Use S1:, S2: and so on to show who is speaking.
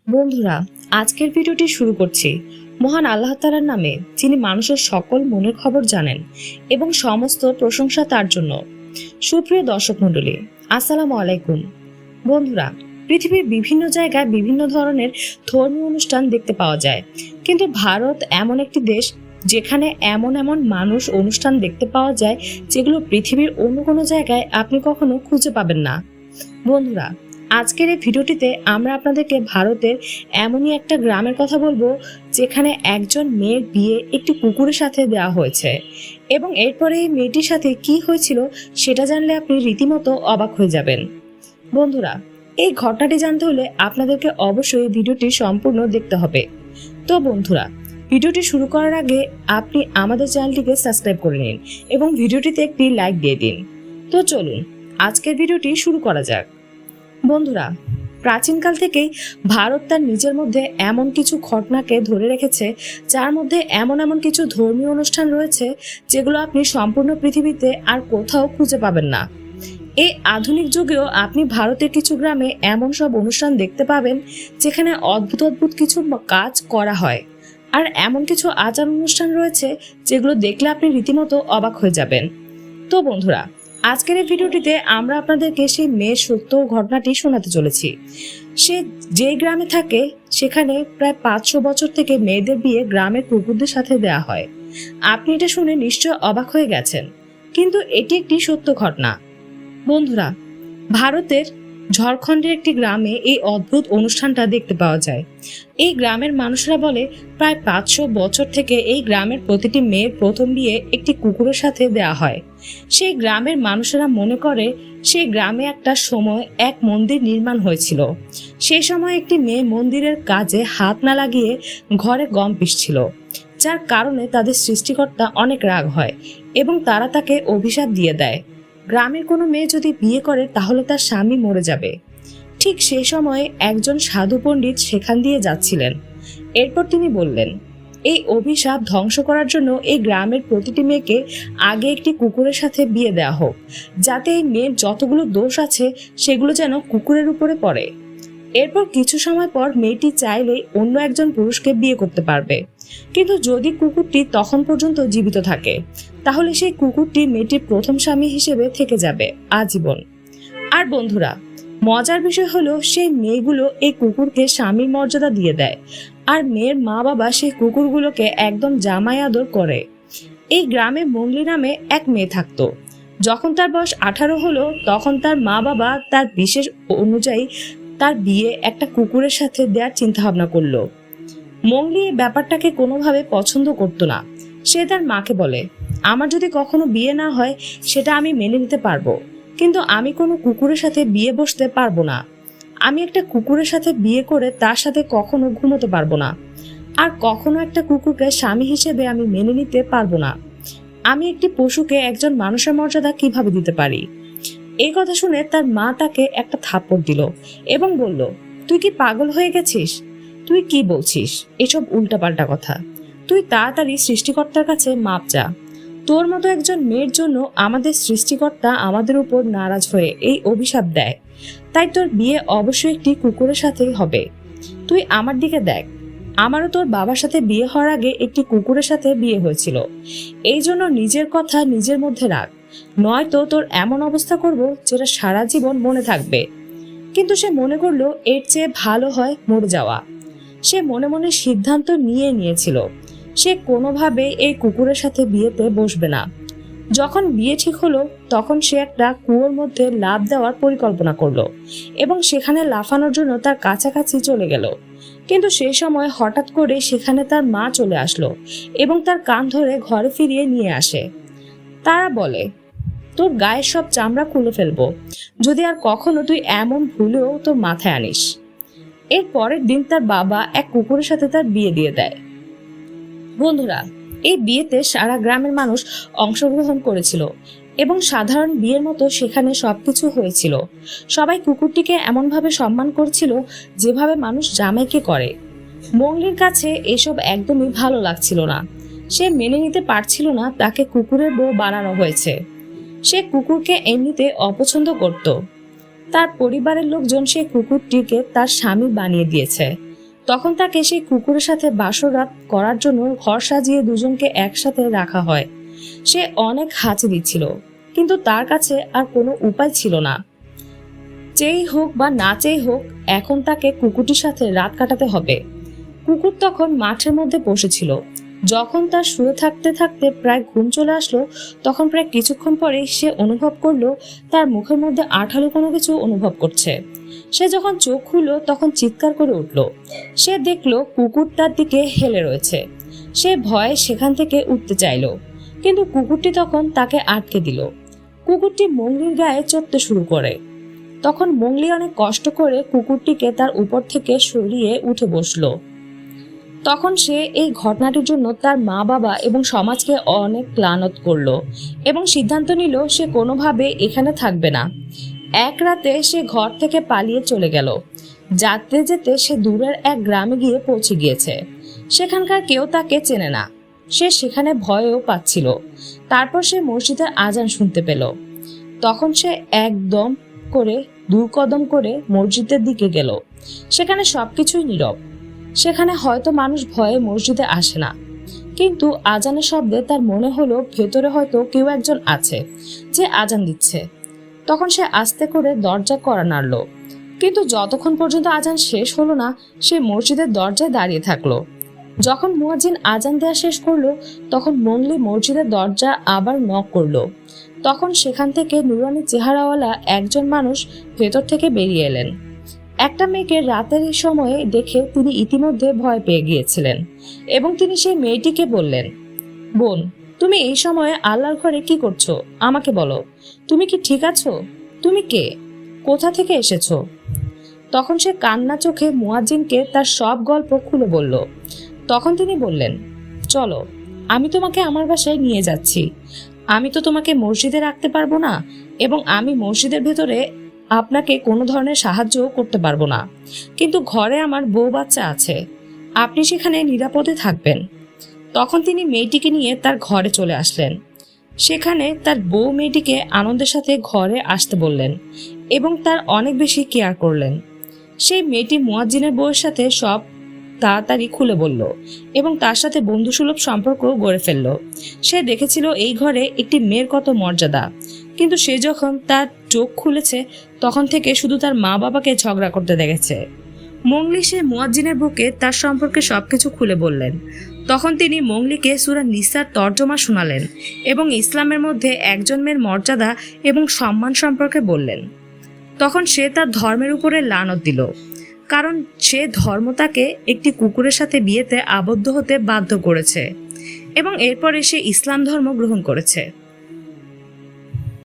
S1: বন্ধুরা, আজকের ভিডিওটি শুরু করছি মহান আল্লাহ তাআলার নামে, যিনি মানুষের সকল মনের খবর জানেন এবং সমস্ত প্রশংসা তার জন্য। সুপ্রিয় দর্শক মণ্ডলী, আসসালামু আলাইকুম। বন্ধুরা, পৃথিবীর বিভিন্ন জায়গায় বিভিন্ন ধরনের ধর্মীয় অনুষ্ঠান দেখতে পাওয়া যায়, কিন্তু ভারত এমন একটি দেশ যেখানে এমন এমন মানুষ অনুষ্ঠান দেখতে পাওয়া যায় যেগুলো পৃথিবীর অন্য কোনো জায়গায় আপনি কখনো খুঁজে পাবেন না। বন্ধুরা, আজকের এই ভিডিওটিতে আমরা আপনাদেরকে ভারতের এমনই একটা গ্রামের কথা বলবো যেখানে একজন মেয়ের বিয়ে একটি কুকুরের সাথে দেওয়া হয়েছে, এবং এরপরে এই মেয়েটির সাথে কি হয়েছিল সেটা জানলে আপনি রীতিমতো অবাক হয়ে যাবেন। বন্ধুরা, এই ঘটনাটি জানতে হলে আপনাদেরকে অবশ্যই ভিডিওটি সম্পূর্ণ দেখতে হবে। তো বন্ধুরা, ভিডিওটি শুরু করার আগে আপনি আমাদের চ্যানেলটিকে সাবস্ক্রাইব করে নিন এবং ভিডিওটিতে একটি লাইক দিয়ে দিন। তো চলুন আজকের ভিডিওটি শুরু করা যাক। বন্ধুরা, প্রাচীনকাল থেকেই ভারত তার নিজের মধ্যে এমন কিছু ঘটনাকে ধরে রেখেছে যার মধ্যে এমন এমন কিছু ধর্মীয় অনুষ্ঠান রয়েছে যেগুলো আপনি সম্পূর্ণ পৃথিবীতে আর কোথাও খুঁজে পাবেন না। এই আধুনিক যুগেও আপনি ভারতের কিছু গ্রামে এমন সব অনুষ্ঠান দেখতে পাবেন যেখানে অদ্ভুত অদ্ভুত কিছু কাজ করা হয়, আর এমন কিছু আচার অনুষ্ঠান রয়েছে যেগুলো দেখলে আপনি রীতিমতো অবাক হয়ে যাবেন। তো বন্ধুরা, আজকের এই ভিডিওটিতে আমরা আপনাদেরকে সেই মেয়ের সত্য ঘটনাটি শোনাতে চলেছি। সে যেই গ্রামে থাকে সেখানে প্রায় 500 বছর থেকে মেয়েদের বিয়ে গ্রামের কুকুরদের সাথে দেয়া হয়। আপনি এটা শুনে নিশ্চয় অবাক হয়ে গেছেন, কিন্তু এটি একটি সত্য ঘটনা। বন্ধুরা, ভারতের ঝাড়খণ্ডের একটি গ্রামে এই অদ্ভুত অনুষ্ঠানটা দেখতে পাওয়া যায়। এই গ্রামের মানুষরা বলে প্রায় 500 বছর থেকে এই গ্রামের প্রতিটি মেয়ের প্রথম বিয়ে একটি কুকুরের সাথে দেয়া হয়। সেই গ্রামের মানুষেরা মনে করে সেই গ্রামে একটা সময় এক মন্দির নির্মাণ হয়েছিল। সেই সময় একটি মেয়ে মন্দিরের কাজে হাত না লাগিয়ে ঘরে গম পিষছিল, যার কারণে তাদের সৃষ্টিকর্তা অনেক রাগ হয় এবং তারা তাকে অভিশাপ দিয়ে দেয়, গ্রামের কোনো মেয়ে যদি বিয়ে করে তাহলে তার স্বামী মরে যাবে। ঠিক সেই সময়ে একজন সাধু পণ্ডিত সেখান দিয়ে যাচ্ছিলেন। এরপর তিনি বললেন, এই অভিশাপ ধ্বংস করার জন্য এই গ্রামের প্রতিটি মেয়েকে আগে একটি কুকুরের সাথে বিয়ে দেওয়া হোক, যাতে এই মেয়ের যতগুলো দোষ আছে সেগুলো যেন কুকুরের উপরে পড়ে। এরপর কিছু সময় পর মেয়েটি চাইলে অন্য একজন পুরুষকে বিয়ে করতে পারবে, কিন্তু যদি কুকুরটি তখন পর্যন্ত জীবিত থাকে তাহলে সেই কুকুরটি মেয়েটির প্রথম স্বামী হিসেবে থেকে যাবে আজীবন। আর বন্ধুরা, মজার বিষয় হলো সেই মেয়েগুলো এই কুকুরকে স্বামীর মর্যাদা দিয়ে দেয়, আর মেয়ের মা বাবা সেই কুকুরগুলোকে একদম জামাই আদর করে। এই গ্রামে মঙ্গলি নামে এক মেয়ে থাকতো। যখন তার বয়স 18 হলো তখন তার মা বাবা তার বিশেষ অনুযায়ী তার বিয়ে একটা কুকুরের সাথে দেওয়ার চিন্তা ভাবনা করলো। মঙ্গলি এই ব্যাপারটাকে কোনোভাবে পছন্দ করতো না। সে তার মাকে বলে, আমার যদি কখনো বিয়ে না হয় সেটা আমি মেনে নিতে পারবো, কিন্তু আমি কোনো কুকুরের সাথে বিয়ে বসতে পারবো না। আমি একটা কুকুরের সাথে বিয়ে করে তার সাথে কখনো ঘুমোতে পারবো না, আর কখনো একটা কুকুরকে স্বামী হিসেবে আমি মেনে নিতে পারবো না। আমি একটি পশুকে একজন মানুষের মর্যাদা কিভাবে দিতে পারি? এই কথা শুনে তার মা তাকে একটা থাপ্পড় দিল এবং বলল, তুই কি পাগল হয়ে গেছিস? তুই কি বলছিস এসব উল্টাপাল্টা কথা? তুই তাড়াতাড়ি সৃষ্টিকর্তার কাছে মাপ চা। তোর মতো একজন মেয়ের জন্য আমাদের সৃষ্টিকর্তা আমাদের উপর নারাজ হয়ে এই অভিশাপ দেয়, তাই তোর বিয়ে অবশ্যই একটি কুকুরের সাথেই হবে। তুই আমার দিকে দেখ, আমারও তোর বাবার সাথে বিয়ে হওয়ার আগে একটি কুকুরের সাথে বিয়ে হয়েছিল। এই জন্য নিজের কথা নিজের মধ্যে রাখ, নয়তো তোর এমন অবস্থা করব যেটা সারা জীবন মনে থাকবে। কিন্তু সে মনে করলো এর চেয়ে ভালো হয় মরে যাওয়া। সে মনে মনে সিদ্ধান্ত নিয়েছিল সে কোনোভাবে এই কুকুরের সাথে বিয়েতে বসবে না। যখন বিয়ে ঠিক হলো তখন সে একটা কুয়োর মধ্যে লাফ দেওয়ার পরিকল্পনা করলো এবং সেখানে লাফানোর জন্য তার কাছাকাছি চলে গেল। কিন্তু সেই সময় হঠাৎ করে সেখানে তার মা চলে আসলো এবং তার কান ধরে ঘরে ফিরিয়ে নিয়ে আসে। তারা বলে, তোর গায়ের সব চামড়া খুলে ফেলবো যদি আর কখনো তুই এমন ভুলেও তোর মাথায় আনিস। এর পরের দিন তার বাবা এক কুকুরের সাথে তার বিয়ে দিয়ে দেয়। বন্ধুরা, এই বিয়েতে সারা গ্রামের মানুষ অংশগ্রহণ করেছিল এবং সাধারণ বিয়ের মতো সেখানে সবকিছু হয়েছিল। সবাই কুকুরটিকে এমনভাবে সম্মান করছিল যেভাবে মানুষ জামাইকে করে। মঙ্গলির কাছে এসব একদমই ভালো লাগছিল না। সে মেনে নিতে পারছিল না তাকে কুকুরের বউ বানানো হয়েছে। সে কুকুরকে এমনিতে অপছন্দ করত। তার পরিবারের লোকজন সেই কুকুরটিকে তার স্বামী বানিয়ে দিয়েছে। তখন তাকে সেই কুকুরের সাথে বাসর রাত করার জন্য ঘর সাজিয়ে দুজনকে একসাথে রাখা হয়। সে অনেক হাঁচি দিচ্ছিল, কিন্তু তার কাছে আর কোনো উপায় ছিল না। চেয়েই হোক বা না চেয়েই হোক, এখন তাকে কুকুরটির সাথে রাত কাটাতে হবে। কুকুর তখন মাঠের মধ্যে বসেছিল। যখন তার শুয়ে থাকতে থাকতে প্রায় ঘুম চলে আসলো, তখন প্রায় কিছুক্ষণ পরে সে অনুভব করলো তার মুখের মধ্যে আঠালো কোনো কিছু অনুভব করছে। সে যখন চোখ খুললো তখন চিৎকার করে উঠল। সে দেখলো কুকুর তার দিকে হেলে রয়েছে। সে ভয়ে সেখান থেকে উঠতে চাইলো, কিন্তু কুকুরটি তখন তাকে আটকে দিল। কুকুরটি মংলির গায়ে চড়তে শুরু করে। তখন মংলি অনেক কষ্ট করে কুকুরটিকে তার উপর থেকে সরিয়ে উঠে বসলো। তখন সে এই ঘটনাটির জন্য তার মা বাবা এবং সমাজকে অনেক ক্লান্ত করলো এবং সিদ্ধান্ত নিল সে কোনোভাবে এখানে থাকবে না। এক রাতে সে ঘর থেকে পালিয়ে চলে গেল। যেতে যেতে সে দূরের এক গ্রামে গিয়ে পৌঁছে গিয়েছে। সেখানকার কেউ তাকে চেনে না। সে সেখানে ভয়ও পাচ্ছিল। তারপর সে মসজিদের আজান শুনতে পেল। তখন সে একদম করে 2 কদম করে মসজিদের দিকে গেল। সেখানে সবকিছুই নীরব। সেখানে হয়তো মানুষ ভয়ে মসজিদে আসে না, কিন্তু আজানের শব্দে তার মনে হলো ভেতরে হয়তো কেউ একজন আছে যে আজান দিচ্ছে। তখন সে আস্তে করে দরজা কড়া নাড়ল, কিন্তু যতক্ষণ পর্যন্ত আজান শেষ হলো না সে মসজিদের দরজায় দাঁড়িয়ে থাকলো। যখন মুয়াজ্জিন আজান দেওয়া শেষ করলো, তখন মংলি মসজিদের দরজা আবার নক করলো। তখন সেখান থেকে নুরানি চেহারাওয়ালা একজন মানুষ ভেতর থেকে বেরিয়ে এলেন। একটা মেয়েকে রাতের এই সময়ে দেখে তিনি ইতিমধ্যে ভয় পেয়ে গিয়েছিলেন এবং তিনি সেই মেয়েটিকে বললেন, বোন, তুমি এই সময়ে আল্লাহর ঘরে কি করছো? আমাকে বলো, তুমি কি ঠিক আছো? তুমি কে? কোথা থেকে এসেছো? তখন সে কান্না চোখে মুয়াজ্জিনকে তার সব গল্প খুলে বলল। তখন তিনি বললেন, চলো, আমি তোমাকে আমার বাসায় নিয়ে যাচ্ছি। আমি তো তোমাকে মসজিদে রাখতে পারবো না এবং আমি মসজিদের ভেতরে আপনাকে কোনো ধরনের সাহায্যও করতে পারবো না, কিন্তু ঘরে আমার বউ বাচ্চা আছে, আপনি সেখানে নিরাপদে থাকবেন। তখন তিনি মেয়েটিকে নিয়ে তার ঘরে চলে আসলেন। সেখানে তার বউ মেয়েটিকে আনন্দের সাথে ঘরে আসতে বললেন এবং তার অনেক বেশি কেয়ার করলেন। সেই মেয়েটি মুয়াজ্জিনের বউয়ের সাথে সব তাড়াতাড়ি খুলে বলল এবং তার সাথে বন্ধুসুলভ সম্পর্ক গড়ে ফেলল। সে দেখেছিল এই ঘরে একটি মেয়ের কত মর্যাদা, কিন্তু সে যখন তার চোখ খুলেছে তখন থেকে শুধু তার মা বাবাকে ঝগড়া করতে দেখেছে। মংলি সে মুয়াজ্জিনের বুকে তার সম্পর্কে সবকিছু খুলে বললেন। তখন তিনি মংলিকে সূরা নিসার তর্জমা শোনালেন এবং ইসলামের মধ্যে একজন মেয়ের মর্যাদা এবং সম্মান সম্পর্কে বললেন। তখন সে তার ধর্মের উপরে লানত দিল, কারণ সে ধর্ম তাকে একটি কুকুরের সাথে বিয়েতে আবদ্ধ হতে বাধ্য করেছে এবং এরপরে সে ইসলাম ধর্ম গ্রহণ করেছে।